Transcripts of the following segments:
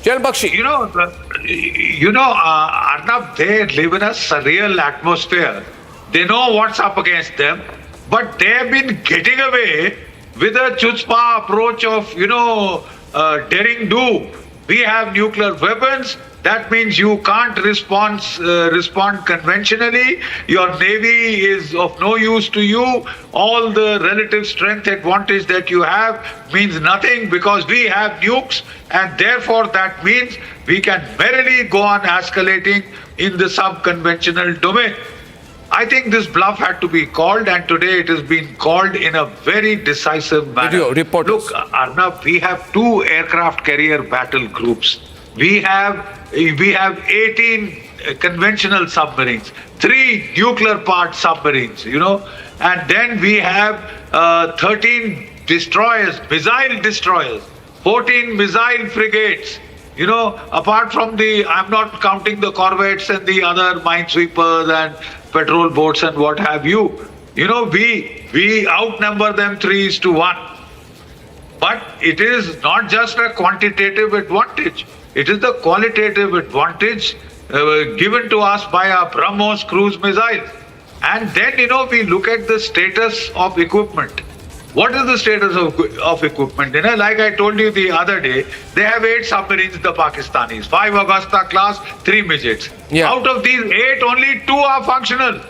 Tell Bakshi. Arnab, they live in a surreal atmosphere. They know what's up against them, but they have been getting away with a chutzpah approach of, daring do. We have nuclear weapons. That means you can't respond conventionally. Your navy is of no use to you. All the relative strength advantage that you have means nothing because we have nukes, and therefore that means we can merrily go on escalating in the sub-conventional domain. I think this bluff had to be called, and today it has been called in a very decisive manner. Reporters. Look, Arnab, we have 2 aircraft carrier battle groups. We have 18 conventional submarines, 3 nuclear-powered submarines, and then we have 13 destroyers, missile destroyers, 14 missile frigates. Apart from I'm not counting the corvettes and the other minesweepers and patrol boats and what have you. We outnumber them 3:1. But it is not just a quantitative advantage. It is the qualitative advantage given to us by our BrahMos cruise missiles. And then, we look at the status of equipment. What is the status of equipment? Like I told you the other day, they have 8 submarines, the Pakistanis, 5 Augusta class, 3 midgets. Yeah. Out of these 8, only 2 are functional.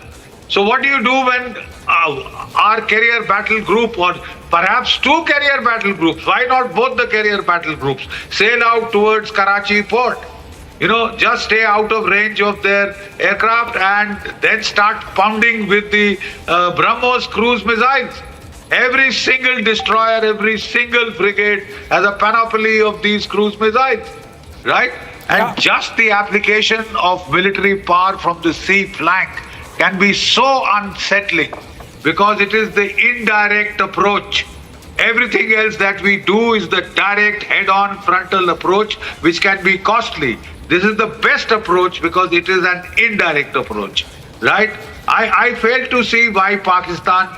So what do you do when our carrier battle group, or perhaps 2 carrier battle groups, why not both the carrier battle groups, sail out towards Karachi port? Just stay out of range of their aircraft and then start pounding with the BrahMos cruise missiles. Every single destroyer, every single frigate has a panoply of these cruise missiles, right? And just the application of military power from the sea flank can be so unsettling because it is the indirect approach. Everything else that we do is the direct head-on frontal approach, which can be costly. This is the best approach because it is an indirect approach, right? I fail to see why Pakistan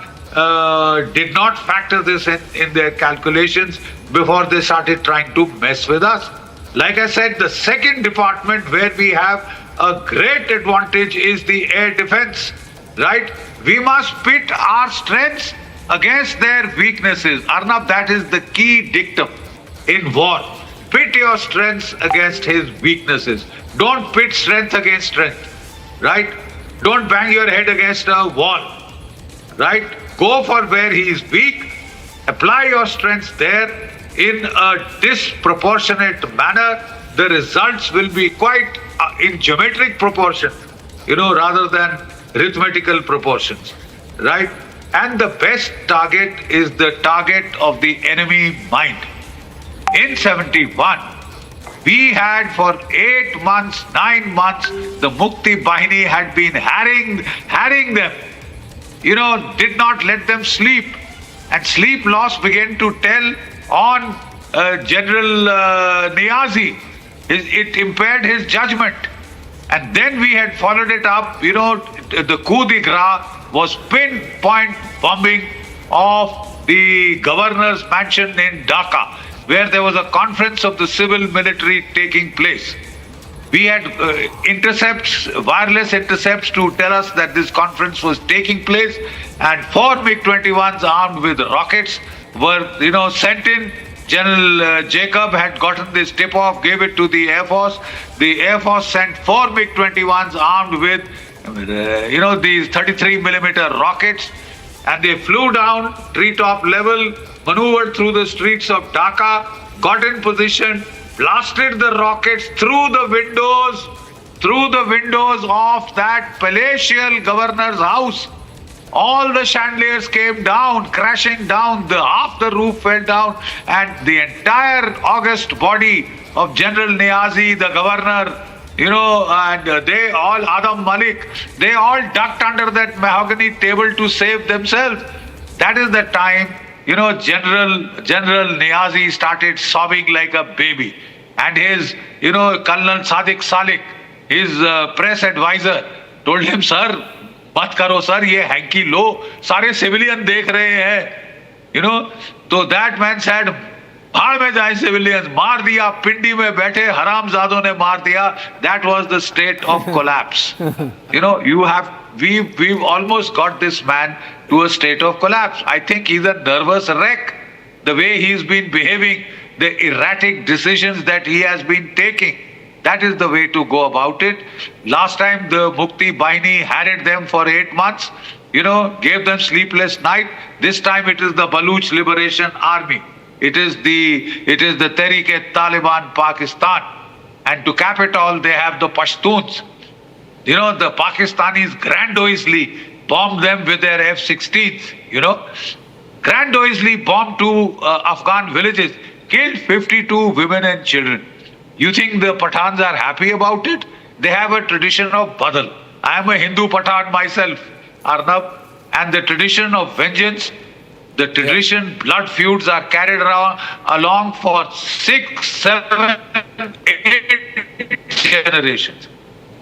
did not factor this in their calculations before they started trying to mess with us. Like I said, the second department where we have a great advantage is the air defense, right? We must pit our strengths against their weaknesses. Arnab, that is the key dictum in war. Pit your strengths against his weaknesses. Don't pit strength against strength, right? Don't bang your head against a wall, right? Go for where he is weak, apply your strengths there in a disproportionate manner. The results will be quite in geometric proportion, rather than arithmetical proportions, right? And the best target is the target of the enemy mind. In 71, we had for 8 months, 9 months, the Mukti Bahini had been harrying them. Did not let them sleep. And sleep loss began to tell on General Niazi. It impaired his judgment. And then we had followed it up, the coup de grace was pinpoint bombing of the governor's mansion in Dhaka, where there was a conference of the civil military taking place. We had wireless intercepts to tell us that this conference was taking place, and 4 MiG-21s armed with rockets were, sent in. General Jacob had gotten this tip-off, gave it to the Air Force. The Air Force sent 4 MiG-21s armed with, these 33mm rockets, and they flew down treetop level, maneuvered through the streets of Dhaka, got in position, blasted the rockets through the windows of that palatial governor's house. All the chandeliers came down, crashing down, half the roof fell down, and the entire august body of General Niazi, the governor, and they all, Adam Malik, they all ducked under that mahogany table to save themselves. That is the time, General Niazi started sobbing like a baby. And his, Colonel Sadiq Salik, his press advisor, told him, sir, मत करो sir, ये hanky लो, सारे civilian देख रहे हैं, So that man said, भाड़ में जाए civilians, मार दिया, पिंडी में बैठे हरामजादों ने मार दिया. That was the state of collapse. We've almost got this man to a state of collapse. I think he's a nervous wreck. The way he's been behaving, the erratic decisions that he has been taking, that is the way to go about it. Last time the Mukti Baini harried them for 8 months, gave them sleepless night. This time it is the Baluch Liberation Army. It is the Tehreek-e-Taliban Pakistan. And to cap it all, they have the Pashtuns. The Pakistanis grandiosely bombed them with their F-16s, grandiosely bombed 2 Afghan villages, killed 52 women and children. You think the Pathans are happy about it? They have a tradition of badal. I am a Hindu Pathan myself, Arnab, and the tradition of vengeance, the tradition, blood feuds are carried along for 6, 7, 8 generations.